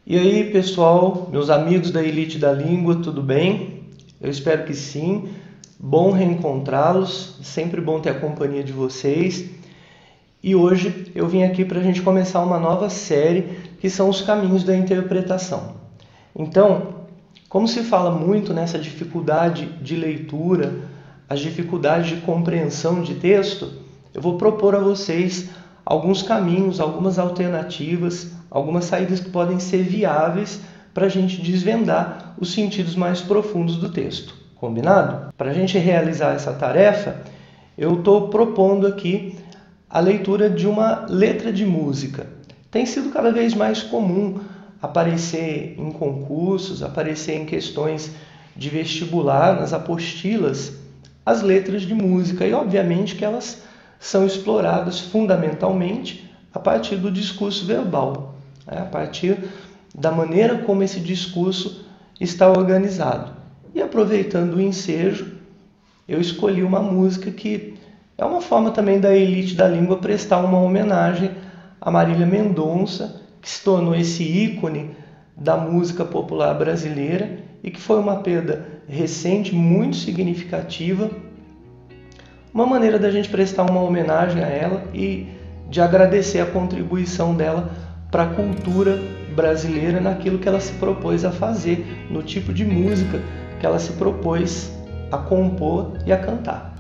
E aí, pessoal, meus amigos da Elite da Língua, tudo bem? Eu espero que sim. Bom reencontrá-los, sempre bom ter a companhia de vocês. E hoje eu vim aqui para a gente começar uma nova série, que são os caminhos da interpretação. Então, como se fala muito nessa dificuldade de leitura, as dificuldades de compreensão de texto, eu vou propor a vocês alguns caminhos, algumas alternativas, algumas saídas que podem ser viáveis para a gente desvendar os sentidos mais profundos do texto. Combinado? Para a gente realizar essa tarefa, eu estou propondo aqui a leitura de uma letra de música. Tem sido cada vez mais comum aparecer em concursos, aparecer em questões de vestibular, nas apostilas, as letras de música. E obviamente que elas são exploradas fundamentalmente a partir do discurso verbal, a partir da maneira como esse discurso está organizado. E aproveitando o ensejo, eu escolhi uma música que é uma forma também da Elite da Língua prestar uma homenagem a Marília Mendonça, que se tornou esse ícone da música popular brasileira e que foi uma perda recente, muito significativa. Uma maneira da gente prestar uma homenagem a ela e de agradecer a contribuição dela para a cultura brasileira naquilo que ela se propôs a fazer, no tipo de música que ela se propôs a compor e a cantar.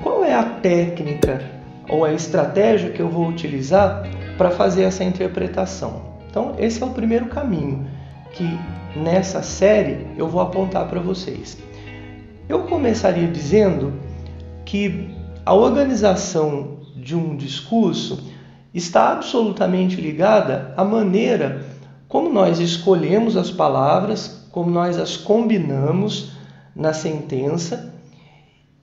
Qual é a técnica ou a estratégia que eu vou utilizar para fazer essa interpretação? Então, esse é o primeiro caminho que nessa série eu vou apontar para vocês. Eu começaria dizendo que a organização de um discurso está absolutamente ligada à maneira como nós escolhemos as palavras, como nós as combinamos na sentença.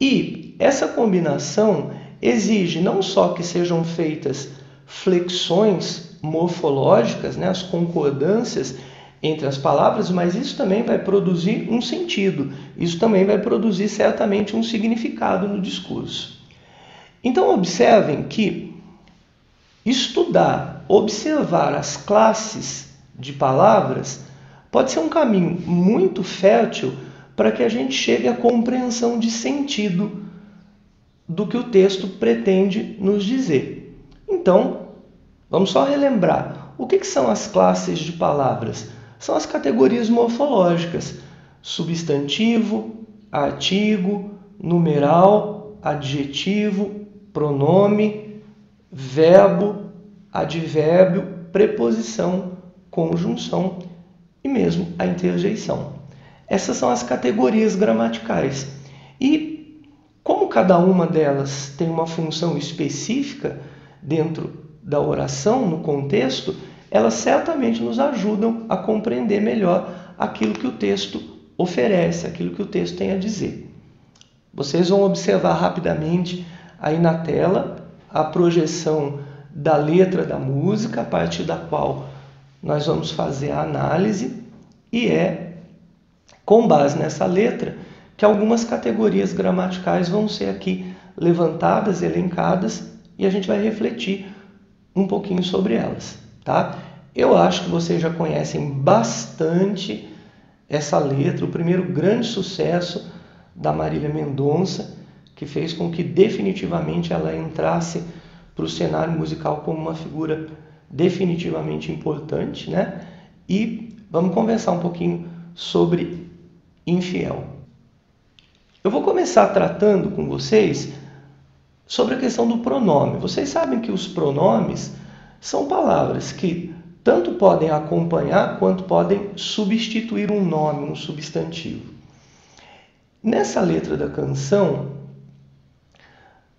E essa combinação exige não só que sejam feitas flexões morfológicas, as concordâncias entre as palavras, mas isso também vai produzir um sentido, isso também vai produzir certamente um significado no discurso. Então observem que estudar, observar as classes de palavras pode ser um caminho muito fértil para que a gente chegue à compreensão de sentido do que o texto pretende nos dizer. Então, vamos só relembrar. O que são as classes de palavras? São as categorias morfológicas: substantivo, artigo, numeral, adjetivo, pronome, verbo, advérbio, preposição, conjunção e mesmo a interjeição. Essas são as categorias gramaticais. E como cada uma delas tem uma função específica dentro da oração, no contexto, elas certamente nos ajudam a compreender melhor aquilo que o texto oferece, aquilo que o texto tem a dizer. Vocês vão observar rapidamente aí na tela a projeção da letra da música, a partir da qual nós vamos fazer a análise, e é com base nessa letra que algumas categorias gramaticais vão ser aqui levantadas, elencadas, e a gente vai refletir um pouquinho sobre elas, tá? Eu acho que vocês já conhecem bastante essa letra, o primeiro grande sucesso da Marília Mendonça, que fez com que definitivamente ela entrasse para o cenário musical como uma figura definitivamente importante, E vamos conversar um pouquinho sobre Infiel. Eu vou começar tratando com vocês sobre a questão do pronome. Vocês sabem que os pronomes são palavras que tanto podem acompanhar quanto podem substituir um nome, um substantivo. Nessa letra da canção,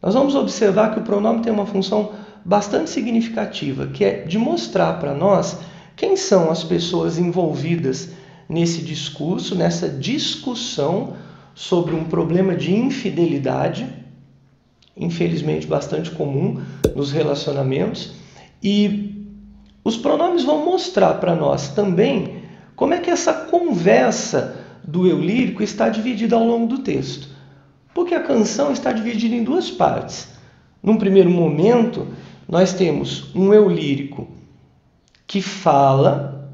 nós vamos observar que o pronome tem uma função bastante significativa, que é de mostrar para nós quem são as pessoas envolvidas nesse discurso, nessa discussão sobre um problema de infidelidade, infelizmente bastante comum nos relacionamentos, e os pronomes vão mostrar para nós também como é que essa conversa do eu lírico está dividida ao longo do texto. Porque a canção está dividida em duas partes. Num primeiro momento, nós temos um eu lírico que fala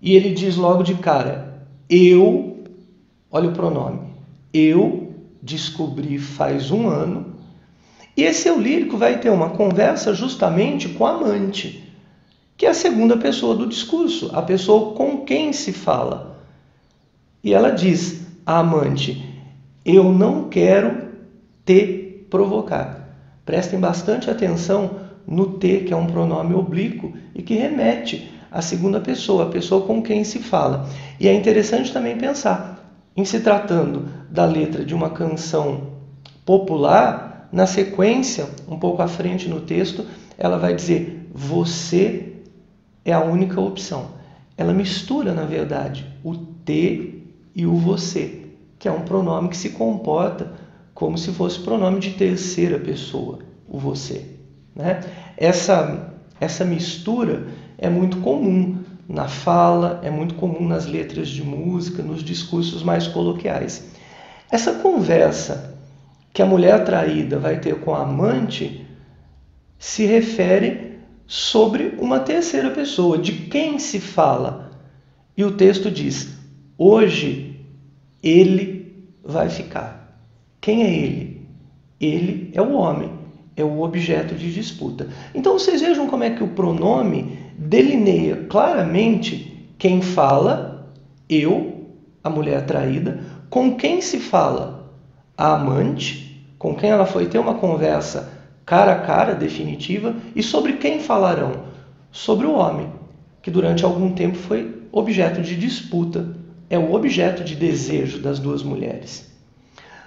e ele diz logo de cara, eu, olha o pronome, eu descobri faz 1 ano. E esse eu lírico vai ter uma conversa justamente com a amante, que é a segunda pessoa do discurso, a pessoa com quem se fala. E ela diz, a amante, eu não quero te provocar. Prestem bastante atenção no te, que é um pronome oblíquo e que remete à segunda pessoa, a pessoa com quem se fala. E é interessante também pensar, em se tratando da letra de uma canção popular, na sequência, um pouco à frente no texto, ela vai dizer, você é a única opção. Ela mistura, na verdade, o te e o você, que é um pronome que se comporta como se fosse pronome de terceira pessoa, o você. Né? Essa mistura é muito comum na fala, é muito comum nas letras de música, nos discursos mais coloquiais. Essa conversa que a mulher traída vai ter com a amante se refere sobre uma terceira pessoa, de quem se fala. E o texto diz, hoje ele vai ficar. Quem é ele? Ele é o homem, é o objeto de disputa. Então vocês vejam como é que o pronome delineia claramente quem fala, eu, a mulher traída, com quem se fala, a amante, com quem ela foi ter uma conversa cara a cara, definitiva, e sobre quem falarão? Sobre o homem, que durante algum tempo foi objeto de disputa, é o objeto de desejo das duas mulheres.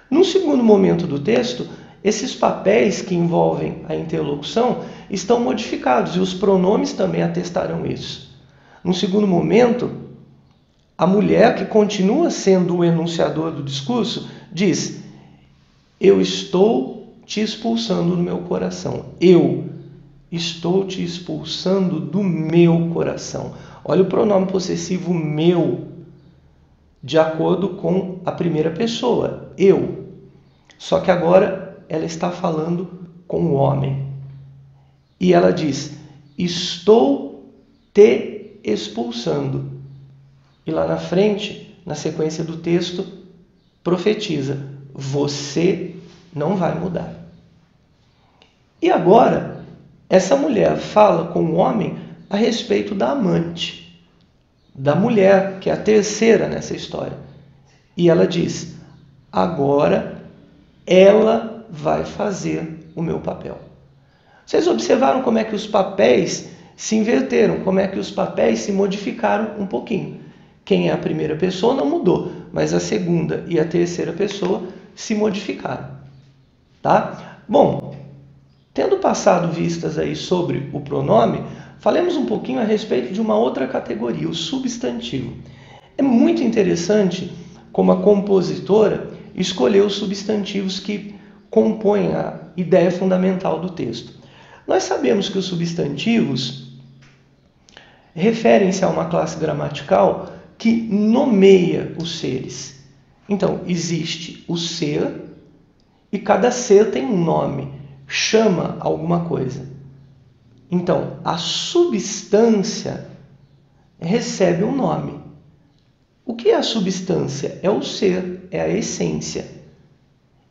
Num segundo momento do texto, esses papéis que envolvem a interlocução estão modificados e os pronomes também atestarão isso. Num segundo momento, a mulher, que continua sendo o enunciador do discurso, diz, eu estou te expulsando do meu coração. Eu estou te expulsando do meu coração. Olha o pronome possessivo meu, de acordo com a primeira pessoa, eu. Só que agora ela está falando com o homem. E ela diz, estou te expulsando. E lá na frente, na sequência do texto, profetiza, você não vai mudar. E agora, essa mulher fala com o homem a respeito da amante, da mulher, que é a terceira nessa história. E ela diz, agora ela vai fazer o meu papel. Vocês observaram como é que os papéis se inverteram, como é que os papéis se modificaram um pouquinho. Quem é a primeira pessoa não mudou, mas a segunda e a terceira pessoa se modificaram. Tá? Bom, tendo passado vistas aí sobre o pronome, falemos um pouquinho a respeito de uma outra categoria, o substantivo. É muito interessante como a compositora escolheu os substantivos que compõem a ideia fundamental do texto. Nós sabemos que os substantivos referem-se a uma classe gramatical que nomeia os seres. Então, existe o ser e cada ser tem um nome, chama alguma coisa. Então, a substância recebe um nome. O que é a substância? É o ser, é a essência.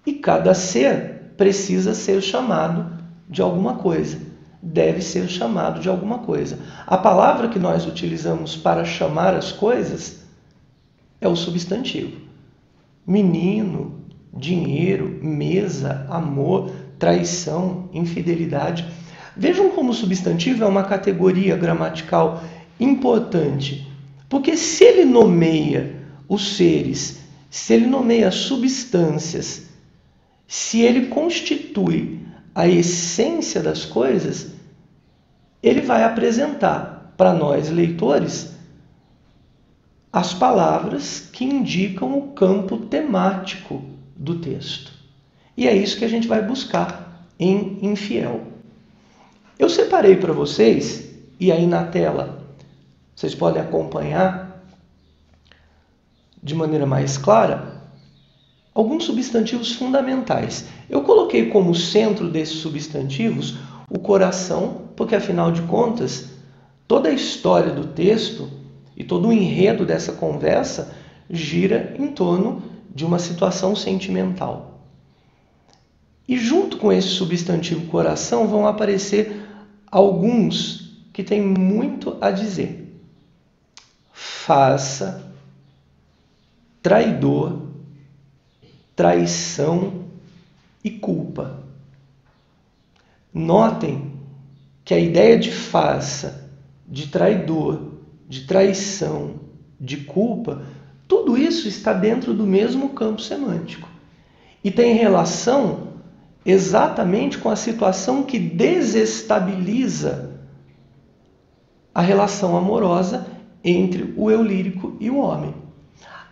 E cada ser precisa ser chamado de alguma coisa, deve ser chamado de alguma coisa. A palavra que nós utilizamos para chamar as coisas é o substantivo. Menino, dinheiro, mesa, amor, traição, infidelidade. Vejam como o substantivo é uma categoria gramatical importante, porque se ele nomeia os seres, se ele nomeia as substâncias, se ele constitui a essência das coisas, ele vai apresentar para nós, leitores, as palavras que indicam o campo temático do texto. E é isso que a gente vai buscar em Infiel. Eu separei para vocês, e aí na tela vocês podem acompanhar de maneira mais clara, alguns substantivos fundamentais. Eu coloquei como centro desses substantivos o coração, porque afinal de contas, toda a história do texto e todo o enredo dessa conversa gira em torno de uma situação sentimental. E junto com esse substantivo coração vão aparecer alguns que têm muito a dizer. Farsa, traidor, traição e culpa. Notem que a ideia de farsa, de traidor, de traição, de culpa, tudo isso está dentro do mesmo campo semântico e tem relação exatamente com a situação que desestabiliza a relação amorosa entre o eu lírico e o homem.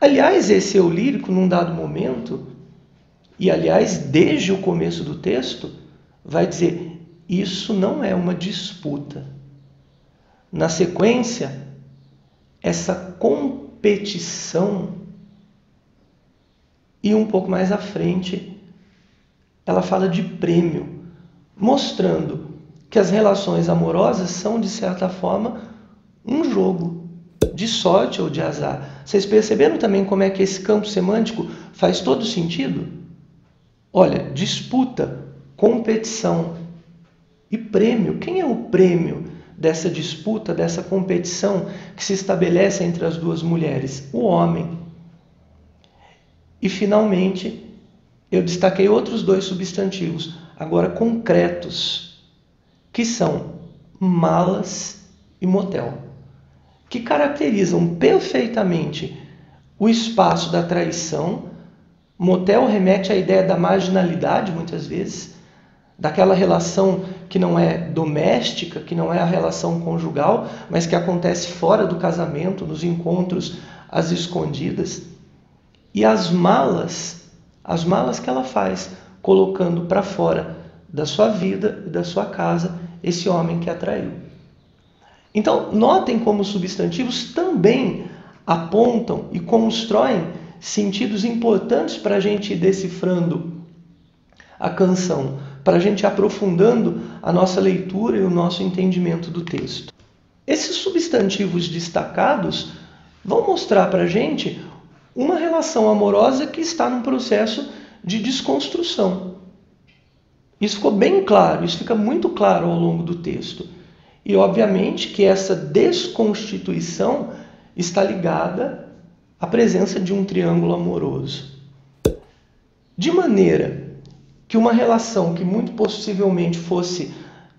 Aliás, esse eu lírico, num dado momento, e aliás, desde o começo do texto, vai dizer: isso não é uma disputa. Na sequência, essa competição, e um pouco mais à frente, ela fala de prêmio, mostrando que as relações amorosas são, de certa forma, um jogo de sorte ou de azar. Vocês perceberam também como é que esse campo semântico faz todo sentido? Olha, disputa, competição e prêmio. Quem é o prêmio dessa disputa, dessa competição que se estabelece entre as duas mulheres? O homem. E, finalmente, eu destaquei outros dois substantivos, agora concretos, que são malas e motel, que caracterizam perfeitamente o espaço da traição. Motel remete à ideia da marginalidade, muitas vezes, daquela relação que não é doméstica, que não é a relação conjugal, mas que acontece fora do casamento, nos encontros às escondidas. E as malas que ela faz, colocando para fora da sua vida e da sua casa esse homem que a traiu. Então, notem como os substantivos também apontam e constroem sentidos importantes para a gente ir decifrando a canção, para a gente ir aprofundando a nossa leitura e o nosso entendimento do texto. Esses substantivos destacados vão mostrar para a gente uma relação amorosa que está num processo de desconstrução. Isso ficou bem claro, isso fica muito claro ao longo do texto. E, obviamente, que essa desconstituição está ligada à presença de um triângulo amoroso. De maneira que uma relação que muito possivelmente fosse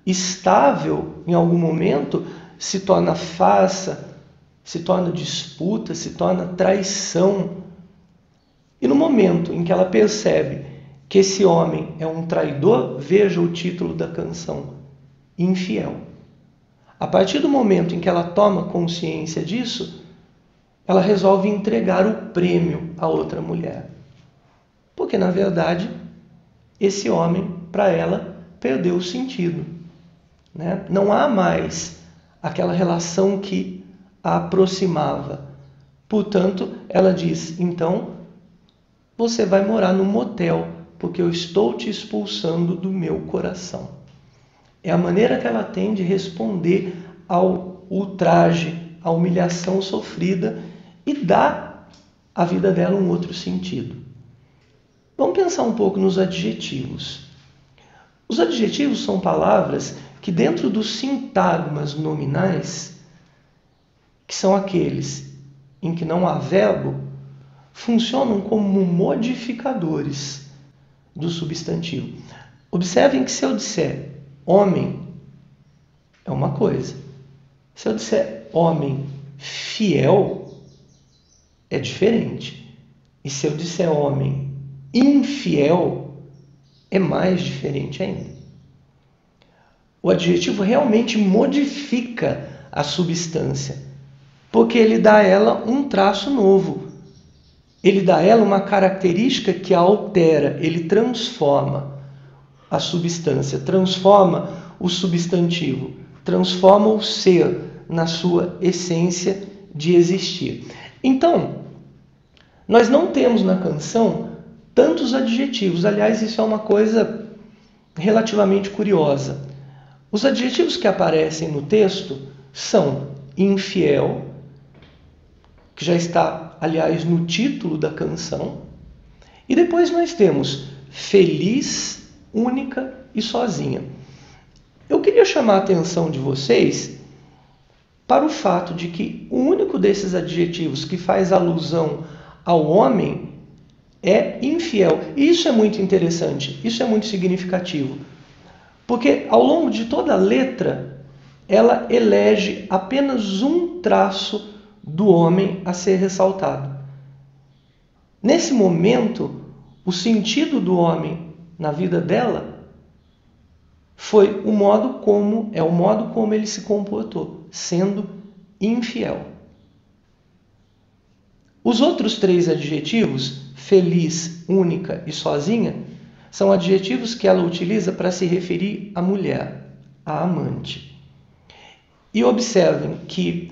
estável em algum momento se torna farsa, se torna disputa, se torna traição. E no momento em que ela percebe que esse homem é um traidor, veja o título da canção, Infiel. A partir do momento em que ela toma consciência disso, ela resolve entregar o prêmio a outra mulher. Porque, na verdade, esse homem, para ela, perdeu o sentido, né? Não há mais aquela relação que a aproximava. Portanto, ela diz: então, você vai morar num motel, porque eu estou te expulsando do meu coração. É a maneira que ela tem de responder ao ultraje, à humilhação sofrida e dar à vida dela um outro sentido. Vamos pensar um pouco nos adjetivos. Os adjetivos são palavras que, dentro dos sintagmas nominais, que são aqueles em que não há verbo, funcionam como modificadores do substantivo. Observem que se eu disser homem, é uma coisa. Se eu disser homem fiel, é diferente. E se eu disser homem infiel, é mais diferente ainda. O adjetivo realmente modifica a substância, porque ele dá a ela um traço novo. Ele dá a ela uma característica que a altera, ele transforma a substância, transforma o substantivo, transforma o ser na sua essência de existir. Então, nós não temos na canção tantos adjetivos. Aliás, isso é uma coisa relativamente curiosa. Os adjetivos que aparecem no texto são infiel, que já está, aliás, no título da canção, e depois nós temos feliz, única e sozinha. Eu queria chamar a atenção de vocês para o fato de que o único desses adjetivos que faz alusão ao homem é infiel. E isso é muito interessante, isso é muito significativo. Porque ao longo de toda a letra, ela elege apenas um traço do homem a ser ressaltado. Nesse momento, o sentido do homem na vida dela foi o modo como ele se comportou, sendo infiel. Os outros 3 adjetivos, feliz, única e sozinha, são adjetivos que ela utiliza para se referir à mulher, à amante. E observem que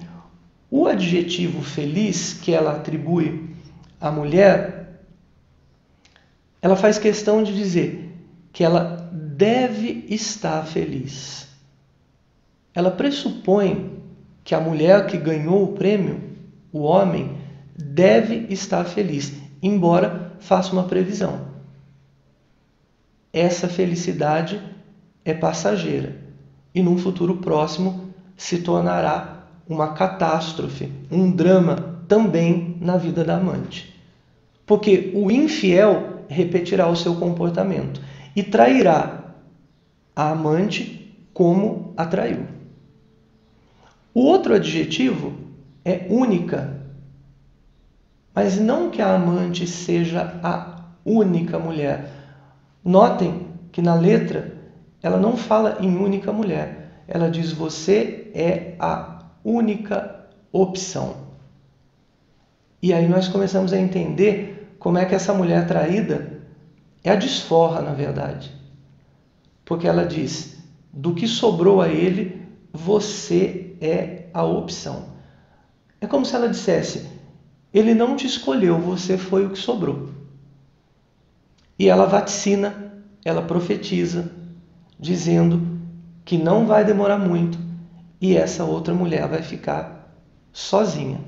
o adjetivo feliz que ela atribui à mulher, ela faz questão de dizer que ela deve estar feliz. Ela pressupõe que a mulher que ganhou o prêmio, o homem, deve estar feliz, embora faça uma previsão. Essa felicidade é passageira e num futuro próximo se tornará uma catástrofe, um drama também na vida da amante. Porque o infiel repetirá o seu comportamento e trairá a amante como a traiu. O outro adjetivo é única, mas não que a amante seja a única mulher. Notem que na letra ela não fala em única mulher, ela diz você é a única opção. E aí nós começamos a entender como é que essa mulher traída é a desforra, na verdade. Porque ela diz, do que sobrou a ele, você é a opção. É como se ela dissesse, ele não te escolheu, você foi o que sobrou. E ela vaticina, ela profetiza, dizendo que não vai demorar muito e essa outra mulher vai ficar sozinha.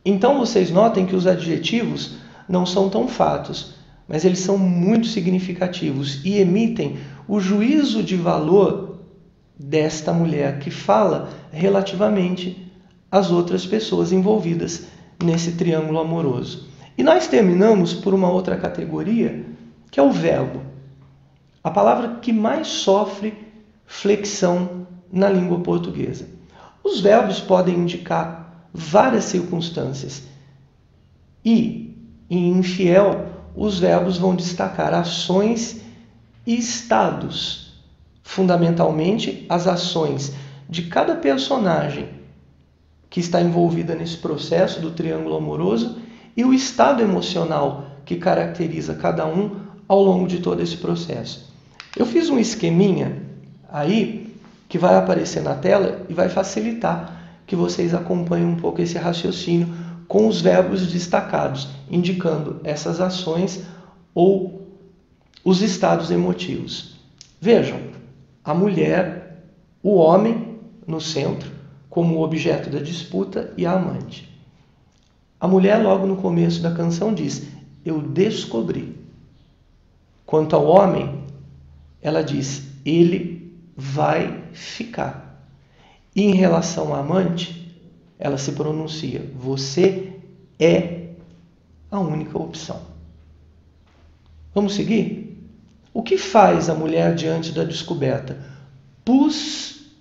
Então vocês notem que os adjetivos não são tão fatos, mas eles são muito significativos e emitem o juízo de valor desta mulher que fala relativamente às outras pessoas envolvidas nesse triângulo amoroso. E nós terminamos por uma outra categoria, que é o verbo. A palavra que mais sofre flexão na língua portuguesa. Os verbos podem indicar várias circunstâncias. E, em infiel, os verbos vão destacar ações e estados. Fundamentalmente, as ações de cada personagem que está envolvida nesse processo do triângulo amoroso e o estado emocional que caracteriza cada um ao longo de todo esse processo. Eu fiz um esqueminha aí que vai aparecer na tela e vai facilitar que vocês acompanhem um pouco esse raciocínio com os verbos destacados, indicando essas ações ou os estados emotivos. Vejam, a mulher, o homem no centro, como objeto da disputa e a amante. A mulher, logo no começo da canção, diz, eu descobri. Quanto ao homem, ela diz, ele vai ficar. E em relação à amante, ela se pronuncia, você é a única opção. Vamos seguir? O que faz a mulher diante da descoberta? Pus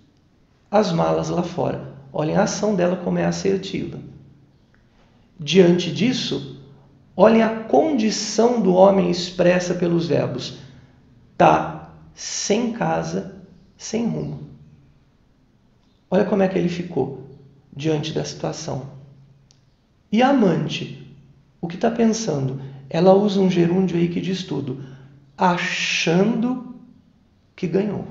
as malas lá fora. Olhem a ação dela como é assertiva. Diante disso, olhem a condição do homem expressa pelos verbos. Tá sem casa, sem rumo. Olha como é que ele ficou diante da situação. E a amante, o que está pensando? Ela usa um gerúndio aí que diz tudo. Achando que ganhou.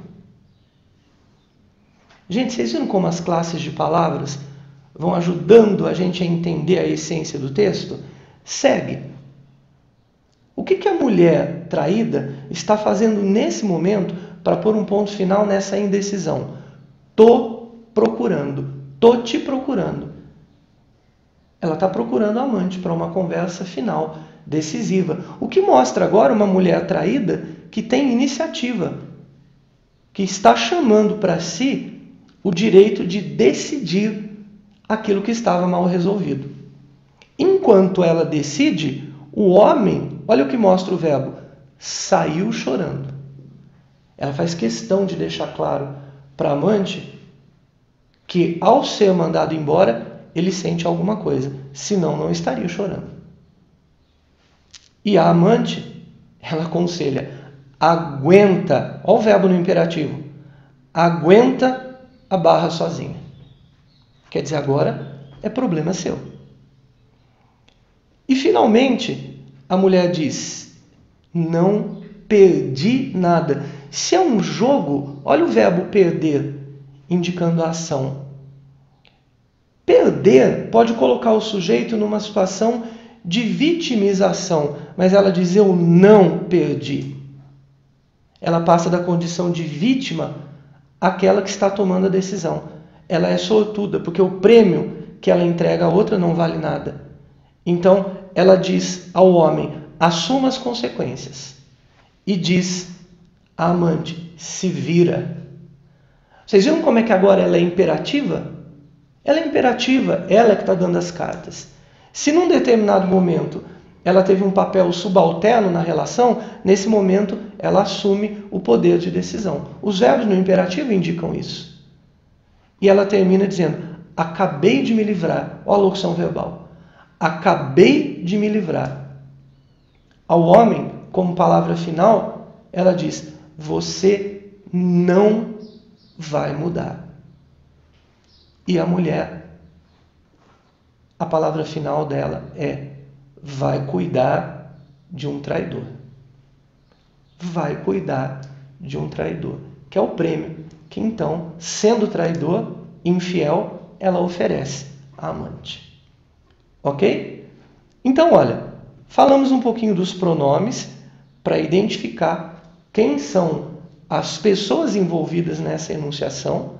Gente, vocês viram como as classes de palavras vão ajudando a gente a entender a essência do texto? Segue. O que a mulher traída está fazendo nesse momento para pôr um ponto final nessa indecisão? Tô procurando, tô te procurando. Ela está procurando o amante para uma conversa final, decisiva. O que mostra agora uma mulher traída que tem iniciativa, que está chamando para si o direito de decidir aquilo que estava mal resolvido. Enquanto ela decide, o homem, olha o que mostra o verbo, saiu chorando. Ela faz questão de deixar claro para a amante que, ao ser mandado embora, ele sente alguma coisa, senão não estaria chorando. E a amante, ela aconselha, aguenta, olha o verbo no imperativo, aguenta a barra sozinha. Quer dizer, agora é problema seu. E finalmente, a mulher diz, não perdi nada. Se é um jogo, olha o verbo perder, indicando a ação. Perder pode colocar o sujeito numa situação de vitimização, mas ela diz, eu não perdi. Ela passa da condição de vítima àquela que está tomando a decisão. Ela é sortuda, porque o prêmio que ela entrega a outra não vale nada. Então, ela diz ao homem, assuma as consequências. E diz à amante, se vira. Vocês viram como é que agora ela é imperativa? Ela é imperativa, ela que está dando as cartas. Se num determinado momento ela teve um papel subalterno na relação, nesse momento ela assume o poder de decisão. Os verbos no imperativo indicam isso. E ela termina dizendo, acabei de me livrar. Olha a locução verbal. Acabei de me livrar. Ao homem, como palavra final, ela diz, você não vai mudar. E a mulher, a palavra final dela é, vai cuidar de um traidor. Vai cuidar de um traidor, que é o prêmio que então, sendo traidor, infiel, ela oferece à amante. Ok? Então, olha, falamos um pouquinho dos pronomes para identificar quem são as pessoas envolvidas nessa enunciação.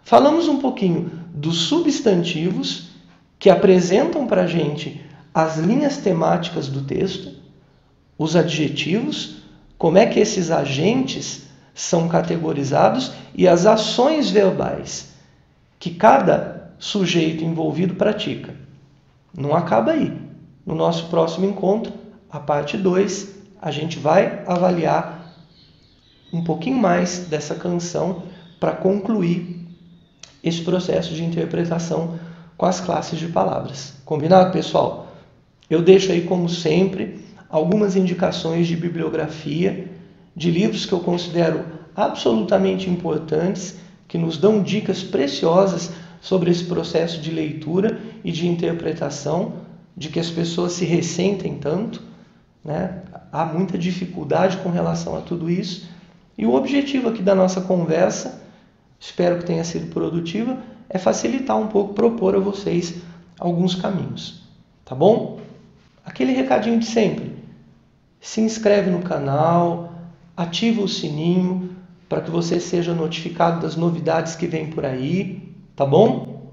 Falamos um pouquinho dos substantivos que apresentam para a gente as linhas temáticas do texto, os adjetivos, como é que esses agentes são categorizados e as ações verbais que cada sujeito envolvido pratica. Não acaba aí. No nosso próximo encontro, a parte 2, a gente vai avaliar um pouquinho mais dessa canção para concluir esse processo de interpretação com as classes de palavras. Combinado, pessoal? Eu deixo aí, como sempre, algumas indicações de bibliografia, de livros que eu considero absolutamente importantes, que nos dão dicas preciosas sobre esse processo de leitura e de interpretação, de que as pessoas se ressentem tanto, né? Há muita dificuldade com relação a tudo isso. E o objetivo aqui da nossa conversa, espero que tenha sido produtiva, é facilitar um pouco, propor a vocês alguns caminhos. Tá bom? Aquele recadinho de sempre. Se inscreve no canal, ativa o sininho para que você seja notificado das novidades que vêm por aí, tá bom?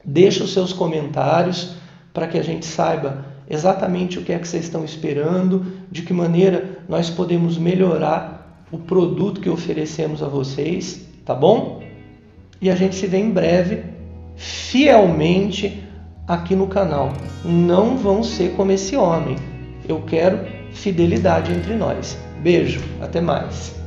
Deixa os seus comentários para que a gente saiba exatamente o que é que vocês estão esperando, de que maneira nós podemos melhorar o produto que oferecemos a vocês, tá bom? E a gente se vê em breve, fielmente, aqui no canal. Não vão ser como esse homem. Eu quero fidelidade entre nós. Beijo, até mais.